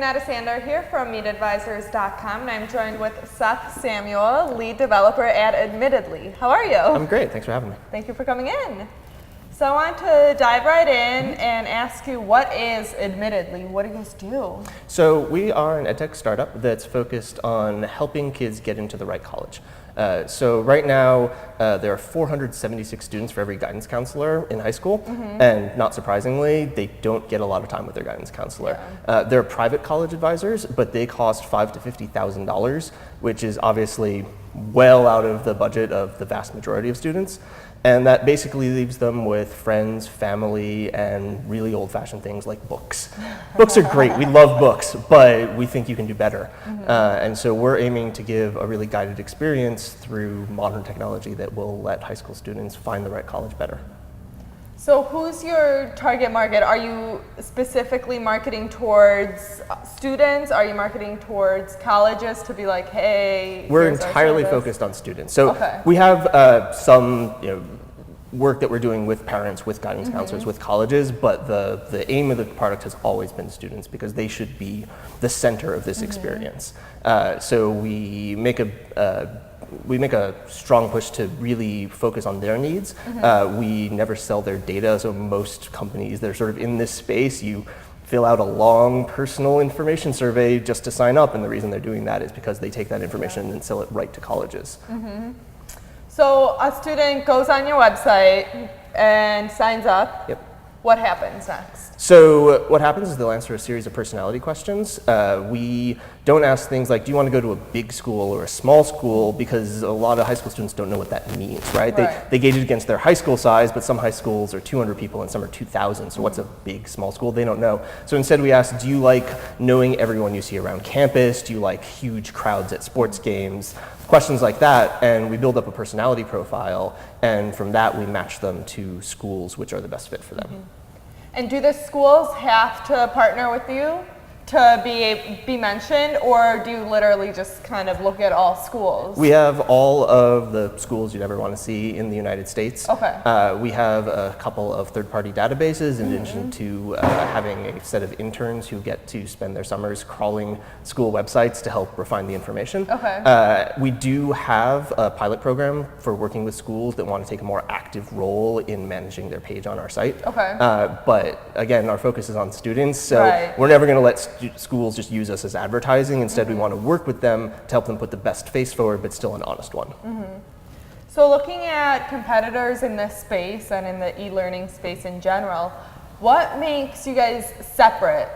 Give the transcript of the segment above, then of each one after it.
Nada Sander here from MeetAdvisors.com, and I'm joined with Seth Samuel, lead developer at Admittedly. How are you? I'm great. Thanks for having me. Thank you for coming in. So I want to dive right in and ask you, what is Admittedly? What do you guys do? So we are an edtech startup that's focused on helping kids get into the right college. So right now, there are 476 students for every guidance counselor in high school, and not surprisingly, they don't get a lot of time with their guidance counselor. They're private college advisors, but they cost $5,000 to $50,000, which is obviously well out of the budget of the vast majority of students. And that basically leaves them with friends, family, and really old-fashioned things like books. Books are great, we love books, but we think you can do better. And so we're aiming to give a really guided experience through modern technology that will let high school students find the right college better. So who's your target market? Are you specifically marketing towards students? Are you marketing towards colleges to be like, hey, we're entirely focused on students. So we have some work that we're doing with parents, with guidance counselors, with colleges, but the aim of the product has always been students because they should be the center of this experience. So we make a strong push to really focus on their needs. We never sell their data, so most companies that are sort of in this space, you fill out a long personal information survey just to sign up, and the reason they're doing that is because they take that information and sell it right to colleges. So a student goes on your website and signs up. What happens next? So what happens is they'll answer a series of personality questions. We don't ask things like, do you want to go to a big school or a small school? Because a lot of high school students don't know what that means, right? They gauge it against their high school size, but some high schools are 200 people and some are 2,000. So what's a big, small school? They don't know. So instead we ask, do you like knowing everyone you see around campus? Do you like huge crowds at sports games? Questions like that, and we build up a personality profile, and from that we match them to schools which are the best fit for them. And do the schools have to partner with you to be mentioned, or do you literally just kind of look at all schools? We have all of the schools you'd ever want to see in the United States. We have a couple of third-party databases in addition to having a set of interns who get to spend their summers crawling school websites to help refine the information. We do have a pilot program for working with schools that want to take a more active role in managing their page on our site. But again, our focus is on students, so we're never going to let schools just use us as advertising. Instead, we want to work with them to help them put the best face forward, but still an honest one. So looking at competitors in this space and in the e-learning space in general, what makes you guys separate,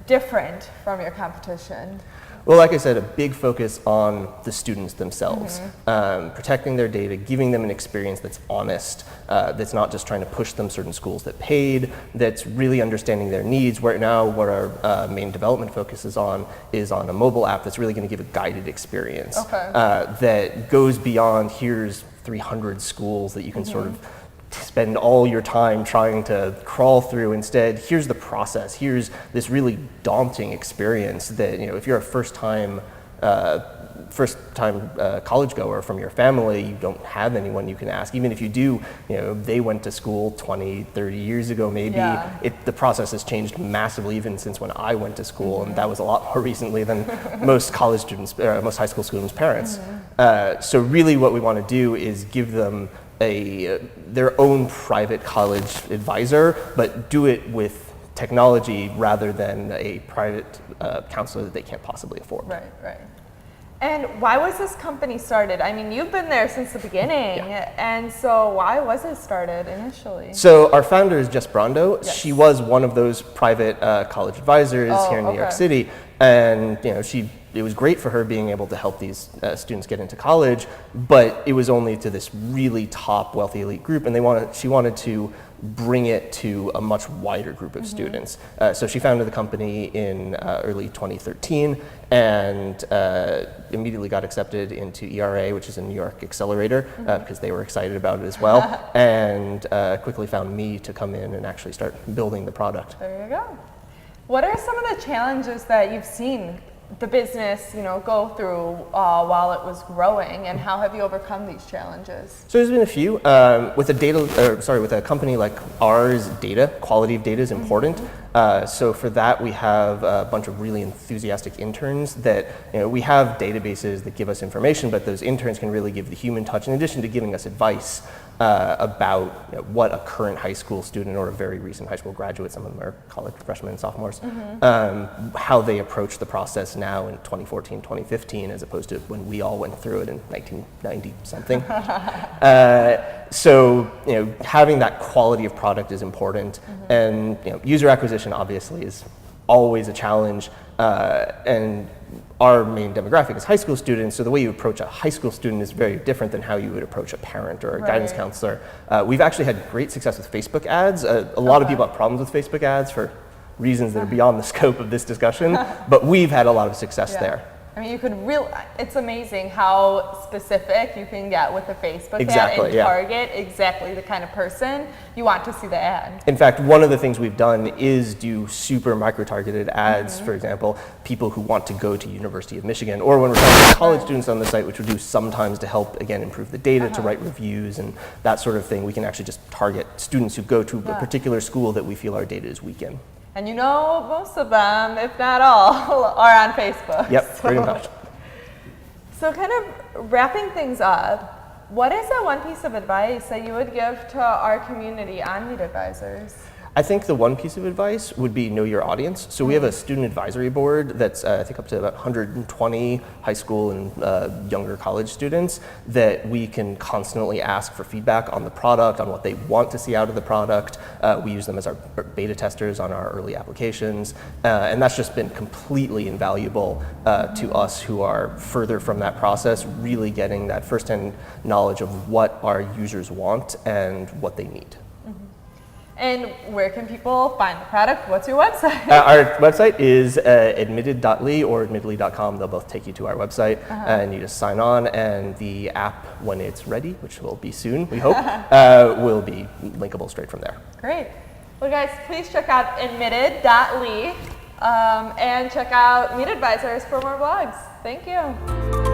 different from your competition? Well, like I said, a big focus on the students themselves, protecting their data, giving them an experience that's honest, that's not just trying to push them certain schools that paid, that's really understanding their needs. Right now, what our main development focus is on a mobile app that's really going to give a guided experience that goes beyond, here's 300 schools that you can sort of spend all your time trying to crawl through. Instead, here's the process. Here's this really daunting experience that, if you're a first-time college goer from your family, you don't have anyone you can ask. Even if you do, they went to school 20, 30 years ago maybe. The process has changed massively even since when I went to school, and that was a lot more recently than most college students, most high school students' parents. So really what we want to do is give them their own private college advisor, but do it with technology rather than a private counselor that they can't possibly afford. And why was this company started? I mean, you've been there since the beginning, and so why was it started initially? So our founder is Jess Brando. She was one of those private college advisors here in New York City, and it was great for her being able to help these students get into college, but it was only to this really top wealthy elite group, and she wanted to bring it to a much wider group of students. So she founded the company in early 2013 and immediately got accepted into ERA, which is a New York accelerator, because they were excited about it as well, and quickly found me to come in and actually start building the product. There you go. What are some of the challenges that you've seen the business, go through while it was growing, and how have you overcome these challenges? So there's been a few. With a company like ours, quality of data is important. So for that, we have a bunch of really enthusiastic interns that, we have databases that give us information, but those interns can really give the human touch in addition to giving us advice about what a current high school student or a very recent high school graduate, some of them are college freshmen and sophomores, how they approach the process now in 2014, 2015, as opposed to when we all went through it in 1990 something. So having that quality of product is important, and user acquisition obviously is always a challenge, and our main demographic is high school students, so the way you approach a high school student is very different than how you would approach a parent or a guidance counselor. We've actually had great success with Facebook ads. A lot of people have problems with Facebook ads for reasons that are beyond the scope of this discussion, but we've had a lot of success there. I mean, you could it's amazing how specific you can get with a Facebook ad and target exactly the kind of person you want to see the ad. In fact, one of the things we've done is do super micro-targeted ads, for example, people who want to go to University of Michigan, or when we're talking to college students on the site, which we do sometimes to help, again, improve the data, to write reviews and that sort of thing. We can actually just target students who go to a particular school that we feel our data is weak in. And most of them, if not all, are on Facebook. Yep, pretty much. So kind of wrapping things up, what is that one piece of advice that you would give to our community on Meet Advisors? I think the one piece of advice would be know your audience. So we have a student advisory board that's I think up to about 120 high school and younger college students that we can constantly ask for feedback on the product, on what they want to see out of the product. We use them as our beta testers on our early applications, and that's just been completely invaluable to us who are further from that process, really getting that firsthand knowledge of what our users want and what they need. And where can people find the product? What's your website? Our website is admitted.ly or admittedly.com. They'll both take you to our website, and you just sign on, and the app, when it's ready, which will be soon, we hope, will be linkable straight from there. Great. Well, guys, please check out admitted.ly and check out Meet Advisors for more blogs. Thank you.